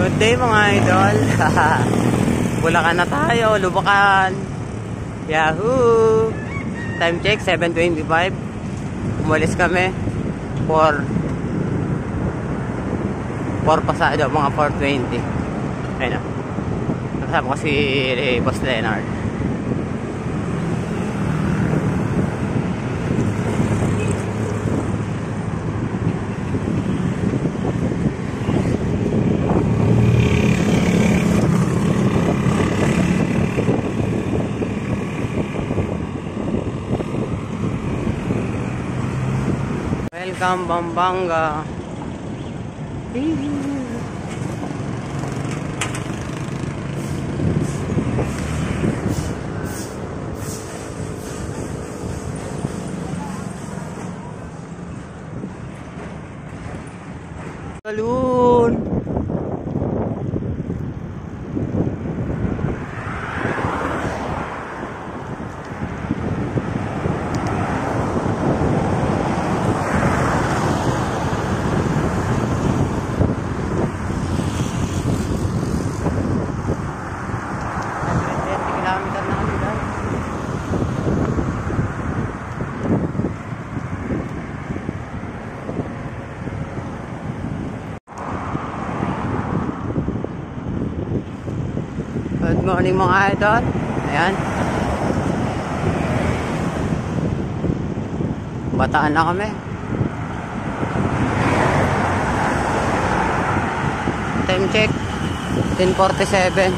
Good day mga idol. Bulacan na tayo, Lubacan. Yahoo! Time check 7:25. Umalis kami for pasado, mga 4:20. Ayun na. Kasama ko si Boss Leonard. Welcome Pampanga. Balloon. Good morning mga idol. Ayan. Bataan na kami. Time check 10:47.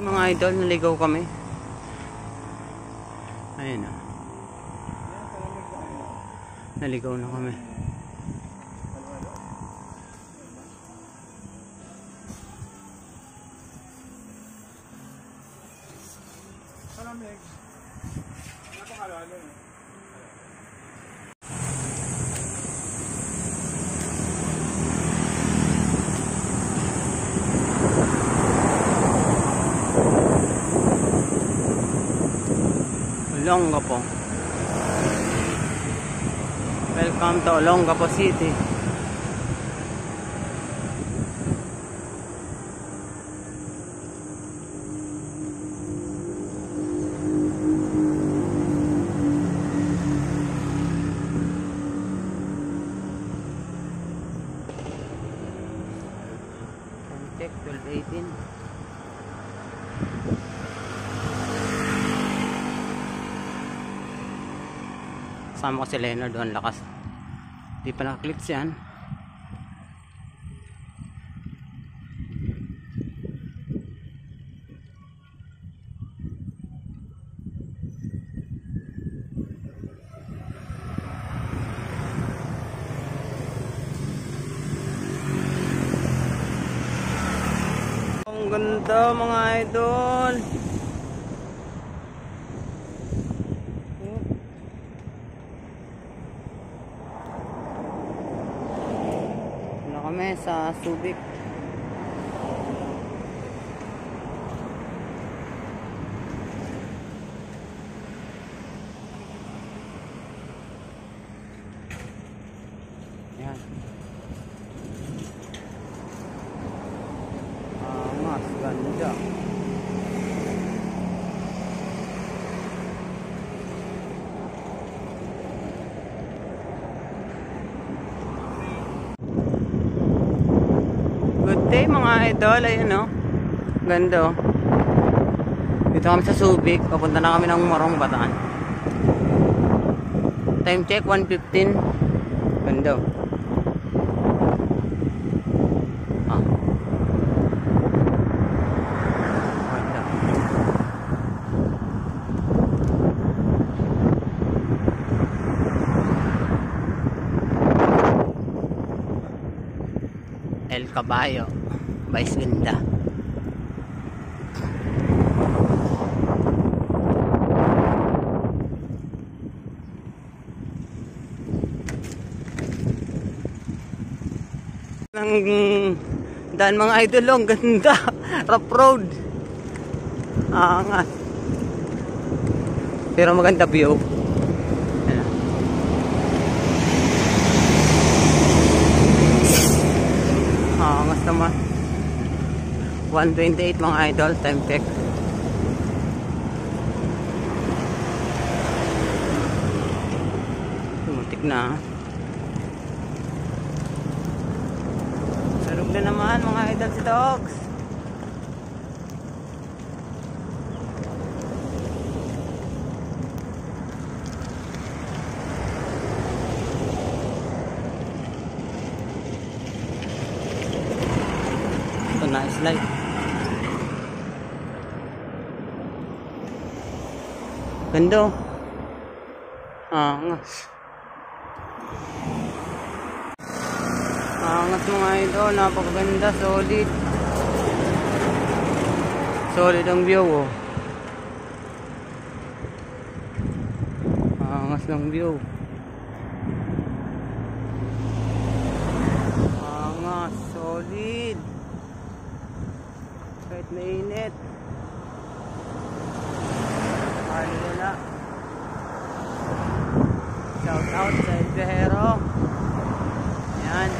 Mga idol, naligaw kami. Ayun na. Naligaw na kami. Olongapo. Welcome to Olongapo City. Check 12:18. Kasama ko si Leonard doon, lakas. Di pa naka-clips yan. Ang ganda mga idol. Kami sa Subic. Yan. Mas ganda. Good day mga idol. Ayun o. Ganda o. Dito kami sa Subic. Papunta na kami ng Morong, Bataan. Time check 1:15. Ganda o. Ganda. El Caballo, Vice Ganda. ng daan mga idol. Ang ganda. Rough road. Angas. Pero maganda view. Ayan. Angas naman. 1:28 mga idol. Time check. Tumutik na. Sarog na naman mga idol si Dogs. Ito na slide. Ganda. Angas. Angas mga idol, napakaganda, solid. Solid ang view oh. Angas ng view. Angas, solid. Kahit mainit. Wala. Shout out sa El Viajero. Ayan.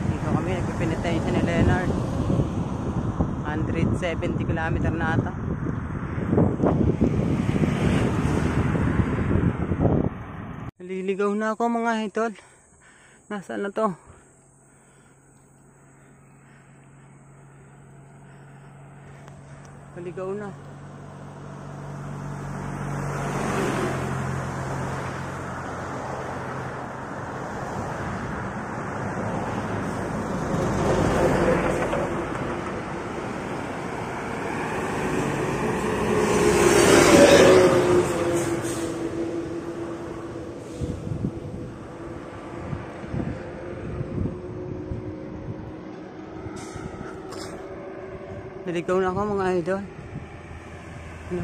Dito kami nagpipinitensya ni Leonard. 170 km na ata. Naliligaw na ako mga idol. Nasaan na to? Naligaw na. Naligaw na ako mga idol. Ano?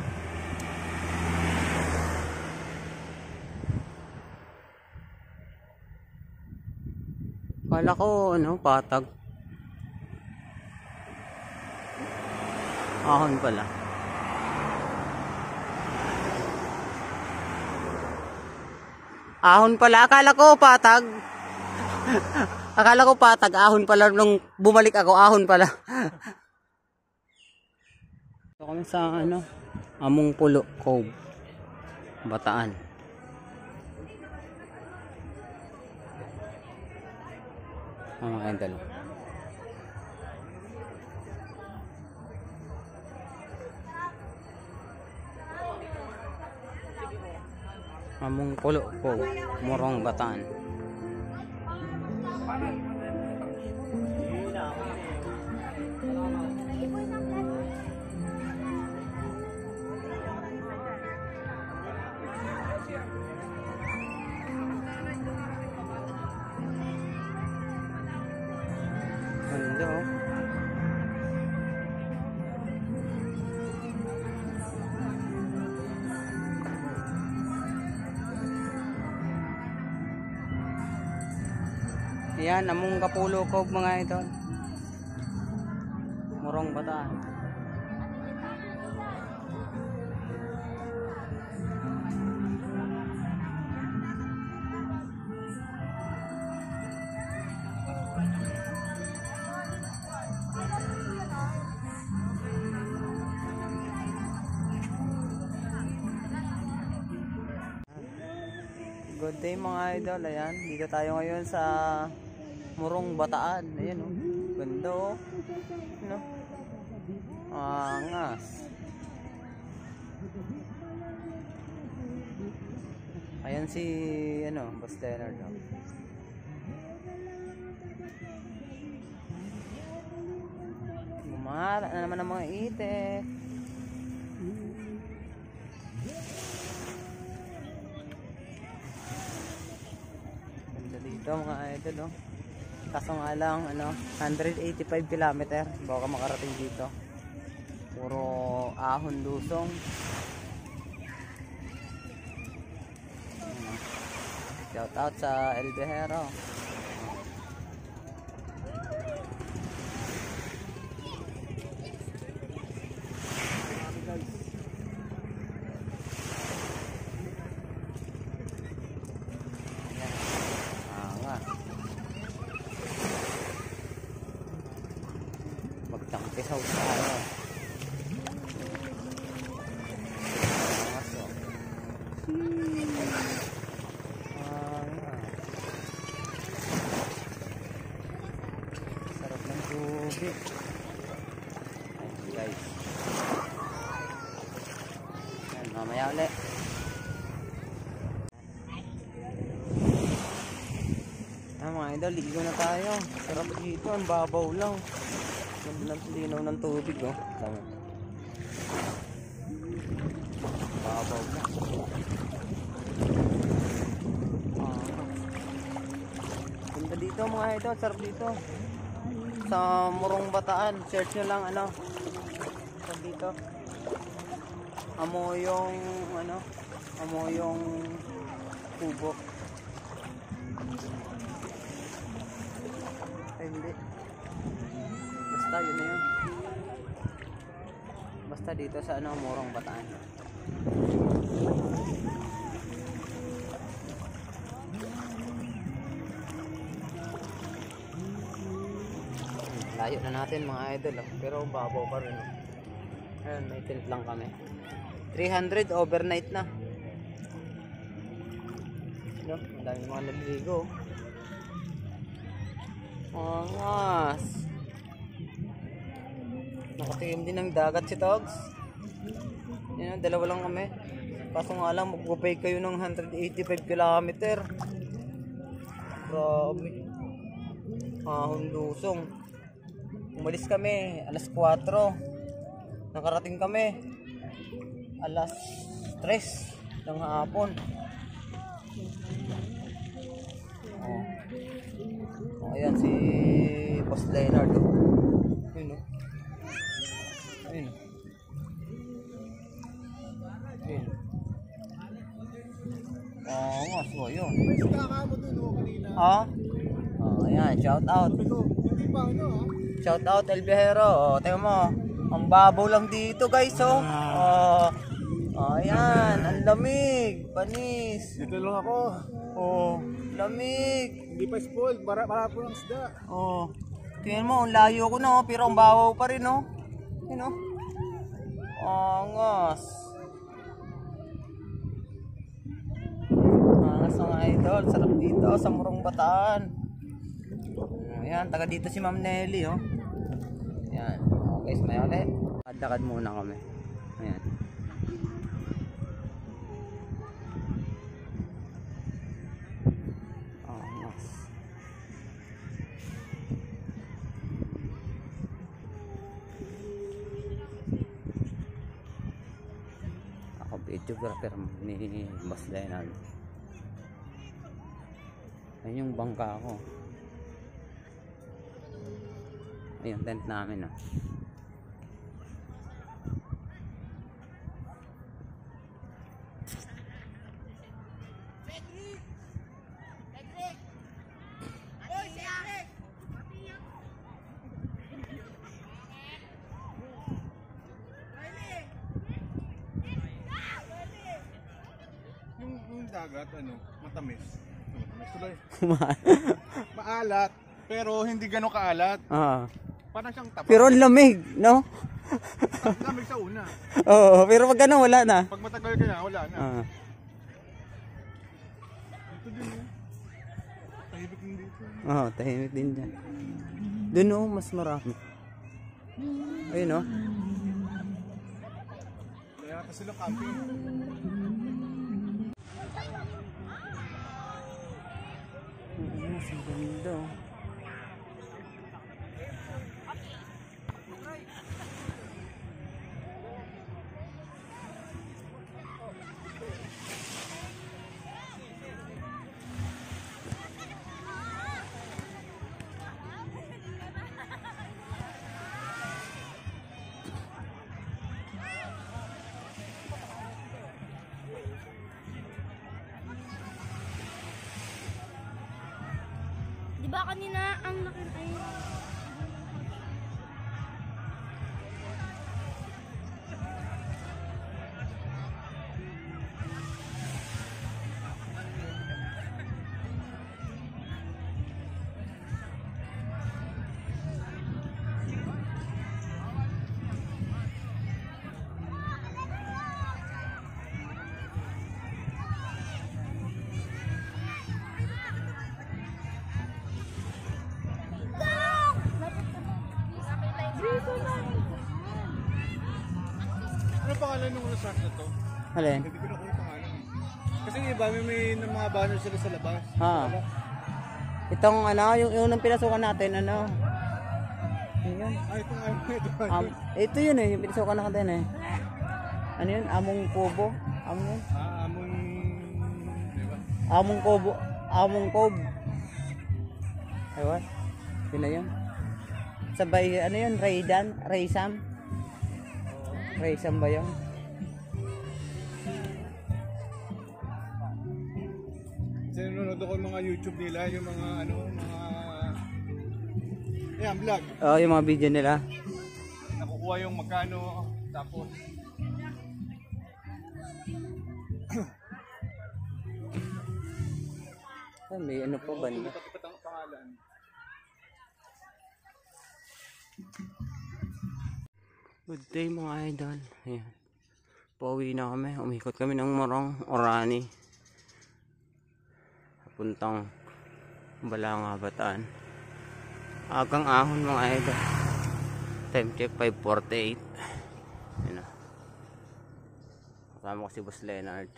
Kala ko ano, patag. Ahon pala. Ahon pala, akala ko patag. Akala ko patag, ahon pala nung bumalik ako, ahon pala. Ito kami sa ano, Among Pulo Cove, Bataan. Mga idol. Among Pulo Cove, Morong, Bataan. Ganda oh. Ayan, Among Pulo Cove mga idol. Morong, Bataan. Good day mga idol. Ayan, dito tayo ngayon sa Morong, Bataan. Ayan oh. Ganda oh. Ano? Angas. Ayan si ano, Boss Leonard oh. Gumala na naman ang mga itik. Dito mga idol oh. Kaso nga lang ano, 185 km baka makarating dito. Puro ahon lusong. Shout out sa El Viajero. Tangkisaw tayo. Aso. Sarap ng tubig. Ayun guys. Ayan, mamaya ulit. Mga idol, ligo na tayo. Sarap dito, ang babaw lang. Ganda ng linaw ng tubig, oh. Tama. Babaw lang. Ganda dito mga idol, sarap dito. Sa Morong Bataan, search nyo lang ano. Sarap dito. Amoyong ano, amoyong kubo. Hindi. Basta yun na yun. Basta dito sa ano, Morong Bataan. Layo na natin mga idol, oh. Pero babaw pa rin, oh. Ayun, may tent lang kami. 300 overnight na. No, ang dami mga naliligo, oh. Angas. Nakatingin din ng dagat si Togs. Yan, dalawa lang kami. Kaso nga lang, mag-pay kayo ng 185 km. Grabe. Ahon lusong. Umalis kami alas 4. Nakarating kami alas 3 ng hapon. Ayan si Boss Leonard, oh. Ayun, oh. Ayun. Ayun. Nga, so yun. Ayan, shout out. Shout out El Viajero. Tingnan mo, ang babaw lang dito guys, oh. Ayan, ang lamig, panis. Dito lang ako. Oh, lamig. Hindi pa spoiled, para po ng isda. Oh. Tingnan mo, ang layo ko na, oh, pero ang bawaw pa rin, oh. Yun, oh. Angas. Angas mga idol, sarap dito sa Morong Bataan. Ayan, taga dito si Ma'am Nelly, oh. Ayan. Okay, may ulit. Lakad muna kami. Ayan. Videographer ni Boss Leonard. Ayun yung bangka ko. Ayun, tent namin, oh. Yung dagat, ano, matamis. Matamis tuloy. Maalat, pero hindi gano'ng kaalat. Parang siyang taba. Pero ang lamig, no? Lamig sa una. Oo, pero pag ano, wala na. Pag matagal ka na, wala na. Ito din, oh. Tahimik din dito. Oo, tahimik din dyan. Doon, oh, mas marami. Ayun, oh. Kaya kasi sila camping. Mas ganda, oh. Diba kanina ang nakita yun? pangalan ng resort na to? Alin? Hindi ko na kung pangalan. Kasi yung iba, may mga banner sila sa labas. Ha. Itong ano, yung unang pinasukan natin, ano? Yun. Itong ano, ito. Ito yun eh, yung pinasukan natin eh. Ano yun? Among Kubo? Among yun? Among... Diba? Among Kubo. Among Kob. Ewan. Yun na yun. Sabay, ano yun? Raydan? Raysam? Raysam ba yun? Kasi nanonood ako yung mga YouTube nila, yung mga ano, mga... Ayan, vlog. Oo, yung mga video nila. Nakukuha yung magkano, tapos... May ano pa ba? Lipat-lipat ang pangalan. Good day mga idol. Ayan. Pauwi na kami. Umikot kami ng Morong, Orani. Puntang Balanga, Bataan. Agang ahon mga idol. Time check 5:48. Ayan na. Kasama ko si Boss Leonard.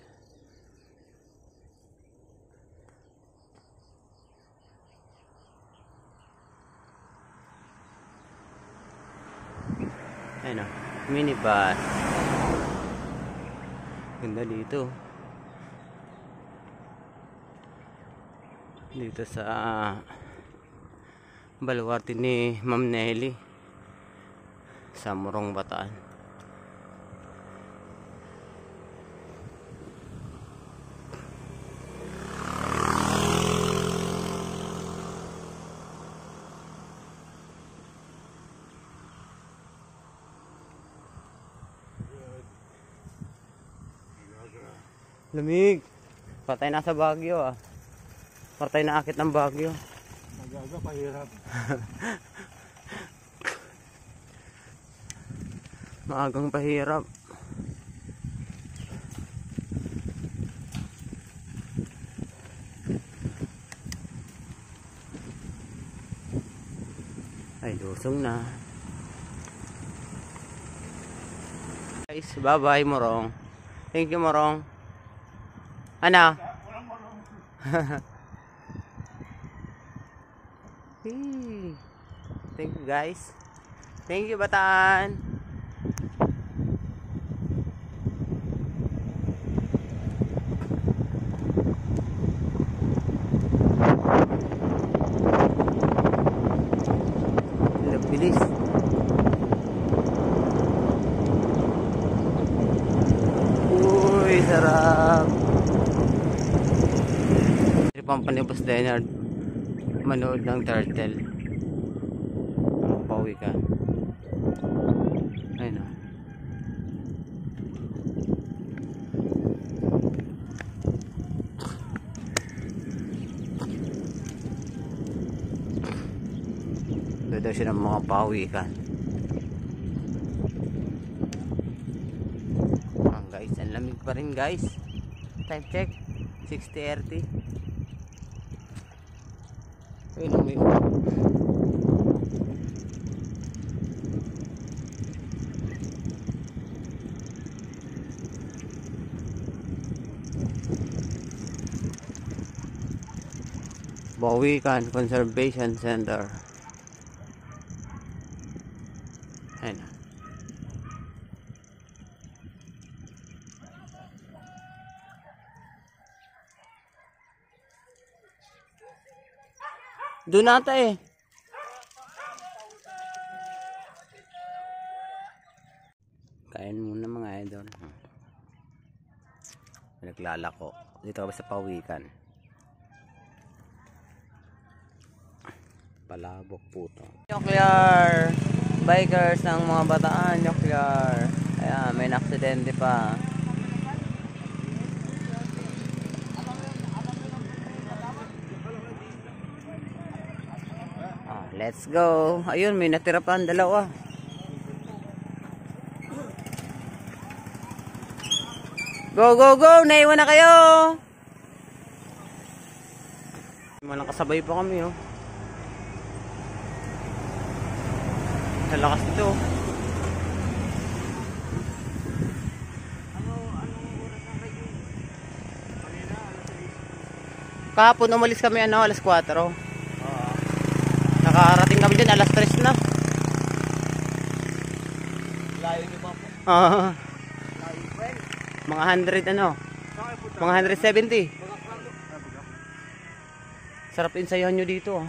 Ayan o, minibus. Ganda dito. Dito sa baluarte ni Ma'am Nelly sa Morong, Bataan. Lamig. Patay na sa Baguio ah. Patay na akit ng Baguio. Magaga, pahirap. Maagang pahirap. Ay, lusong na. Guys, bye-bye Morong. Thank you Morong. Ano? Hey. Thank you guys. Thank you Bataan. Bilis. Uy, sarap. Tripan ni Boss Leonard manood ng turtle. Pauwi ka. Ayun o. Doon daw siya ng mga pawikan. Guys, ang lamig pa rin guys. Time check 6:30. Ayun ang may Bawikan Conservation Center. Ayun. Doon nata eh. Kain muna mga idol. Naglalako. Dito kami sa Pawikan. Palabok po to. Nuclear bikers ng mga Bataan. Nuclear. Ayan, may na-aksidente pa. Let's go. Ayun, may natira pa ang dalawa. Go, go, go! Naiwan na kayo! Malang kasabay pa kami, oh. Sa lakas nito. Kahapon umalis kami alas 4. Nakarating kami dyan alas 3 na. Layo niyo ba po? Oo. Layo friend. Mga 100 mga 170. Sarap insayahan nyo dito.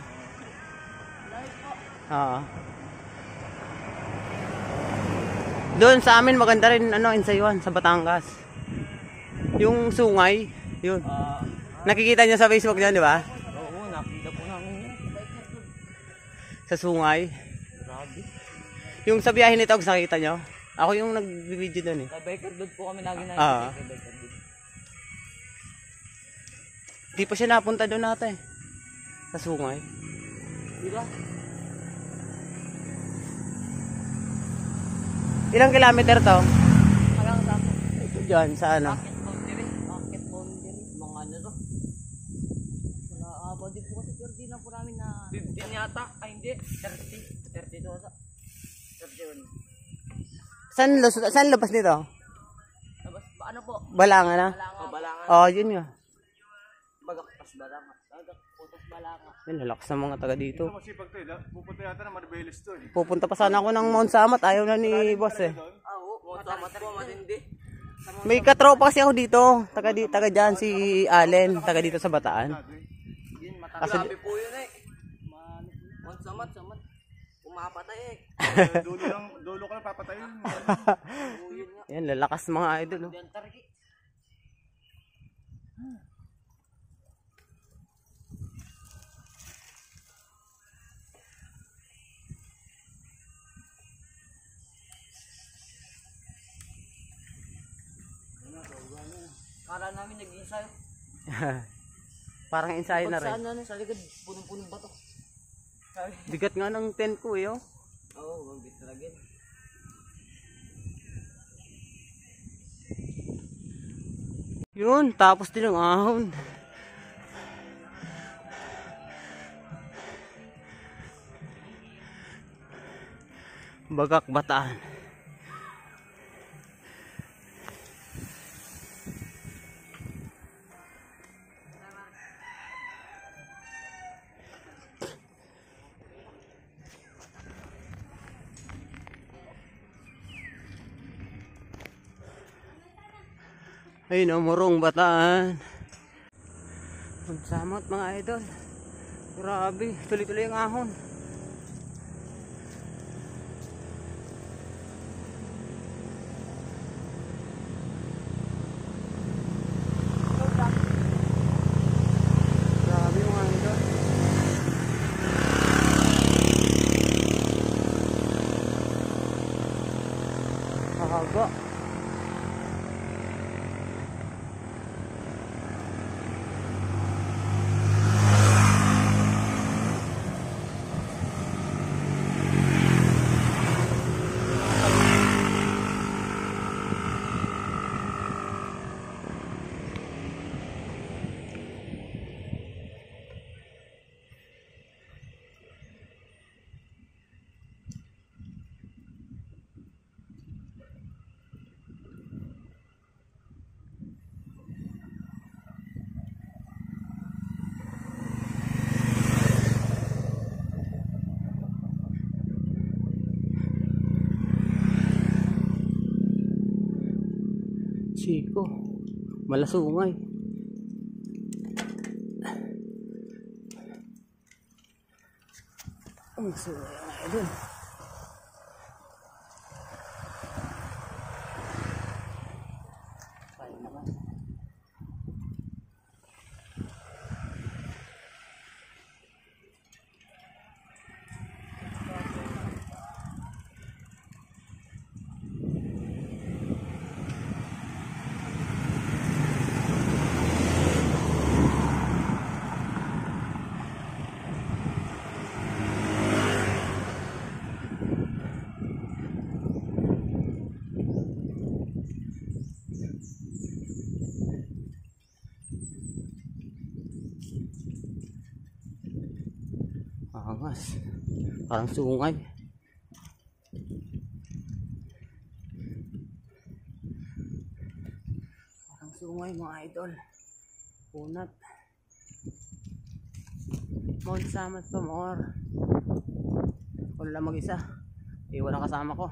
Doon sa amin maganda rin insayuhan sa Batangas. Yung sungay, yun. Nakikita niyo sa Facebook niyan, di ba? Oo, nakita po namin yun. Sa sungay. Grabe. Yung sa biyahe ni Togs, nakita nyo? Ako yung nag-video doon eh. Sa biker doon po kami lagi na Ah. sa biker doon. Di pa siya napunta doon natin. Sa sungay. Di ba? Ilang kilometer to? Parang sa po. Ito dyan, sa ano? Market boundary. Market boundary. Mga ano to. Wala aba din po kasi 30 lang po namin na 15 yata. Ay hindi. 30. 30 to ata. 31. Saan labas nito? Tapos ano po? Balangan na? Balanga. Oh, balanga. Oh, yun nga. Bagak pas balanga. Bagak putos balanga. Yun, lalakas ng mga taga dito. Ito masipag to eh. Pupunta yata na Maribeles to eh. Pupunta pa sana ako ng Mount Samat. Ayaw na ni boss eh. Ah, oo. Mga po matindi. May katropa kasi ako dito. Taga dyan si Allen. Taga dito sa Bataan. Yun, Kasi- grabe po yun eh. Samat. Pumapatay eh. Dulo ka lang papatayin. Oo, yun nga. Yan, lalakas mga idol. Oh. Diyan tariki. Kala namin nag-ensayo. Parang ensayo na Pag rin. saan sa likod, punong-punong bato. Sabi. Bigat nga ng tent ko eh. Oh. Oo, magbit talaga yun. Yun, tapos din ang ahon. Bagak Bataan. Ayun o, Morong Bataan. Magsamot mga idol. Grabe, tuloy-tuloy ang ahon. Grabe mga idol. Haba. Chico, malasungay. Ang sungay ang idol. Kaya naman. Angas. Parang sungay. Parang sungay mga idol. Punat. Mount Samat pa more. Wala lang mag-isa. Walang kasama ko.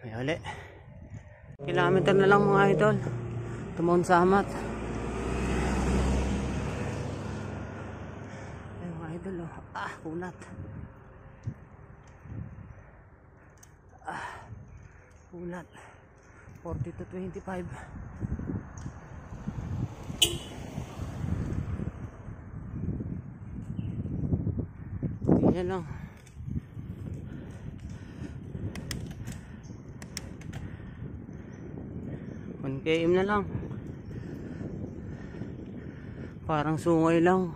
Ay, hali. Kilometer na lang mga idol. Tumon Samat. Ay mga idol oh. Kunat. Kunat. 40 to 25. Yan lang. 1 km na lang. Parang sungay lang.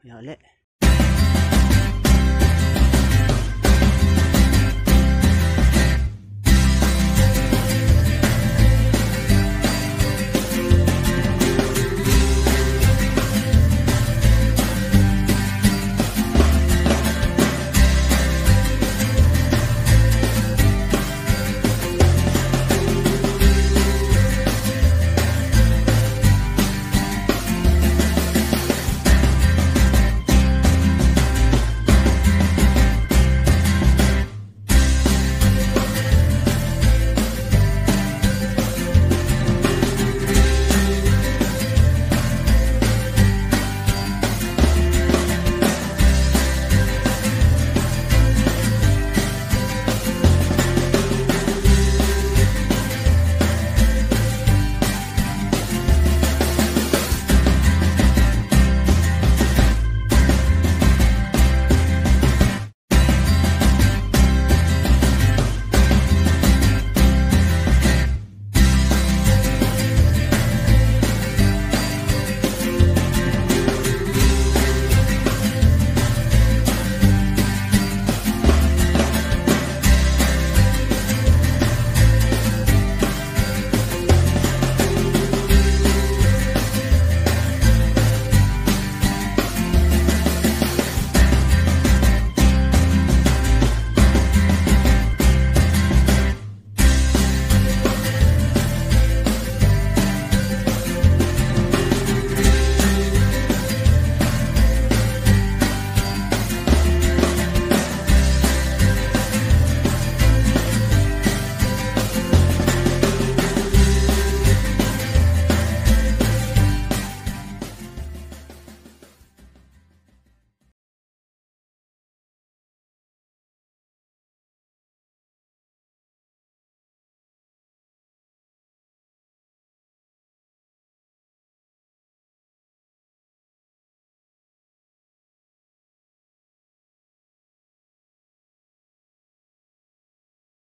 Yole.